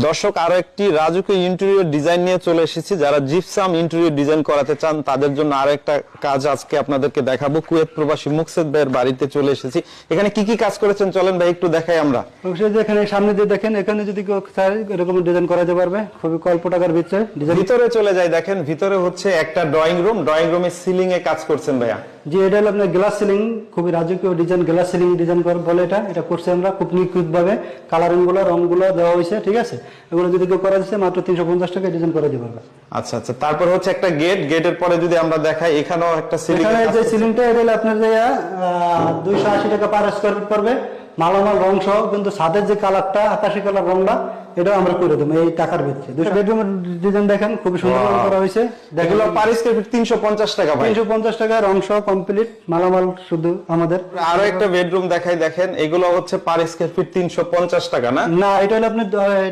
দর্শক আরো একটি রাজকীয় ইন্টেরিয়র ডিজাইন নিয়ে চলে এসেছি। যারা জিপসাম ইন্টেরিয়র ডিজাইন করাতে চান তাদের জন্য আরো একটা কাজ আজকে আপনাদেরকে দেখাবো। কুয়েত প্রবাসী মুকসেদ ভাইয়ের বাড়িতে চলে এসেছি। এখানে কি কি কাজ করেছেন চলেন ভাই একটু দেখাই আমরা। অবশ্যই যে এখানে সামনে দিয়ে দেখেন, এখানে যদি কেউ চায় এরকম ডিজাইন করাতে পারবে, খুবই অল্প টাকার ভিতরে ডিজাইন। ভিতরে চলে যায়, দেখেন ভিতরে হচ্ছে একটা ড্রয়িং রুম, ড্রয়িং রুমের সিলিং এ কাজ করছেন ভাইয়া। যে এটা হলো আপনার গ্লাস সিলিং, খুবই রাজকীয় ডিজাইন, গ্লাস সিলিং ডিজাইন বলে এটা করছি আমরা খুব নিখুঁত ভাবে। কালারিং গুলো, রংগুলো দেওয়া হয়েছে, ঠিক আছে। এগুলো যদি কেউ করা যাচ্ছে মাত্র 350 টাকা ডিজাইন করে দিতে পারবে। আচ্ছা আচ্ছা, তারপর হচ্ছে একটা গেট, গেটের পরে যদি আমরা দেখাই এখানেও একটা সিলিং। এখানে যে সিলিংটা এটা হলো আপনার 280 টাকা পার স্কয়ার ফিট পড়বে। মালামাল রং সহ, কিন্তু ছাদের যে কালারটা আকাশি কালার রংটা এটাও আমরা করে দেবো এই টাকার ভিতরে। 200 বেডরুমের ডিজাইন দেখেন, খুবই সুন্দর করা হয়েছে। এগুলো পার স্কয়ার ফিট 350 টাকা ভাই। 350 টাকা, রং সহ কমপ্লিট, মালামাল শুধু আমাদের। আরো একটা বেডরুম দেখাই, দেখেন এগুলো হচ্ছে পার স্কয়ার ফিট 350 টাকা না? না, এটা হলো আপনার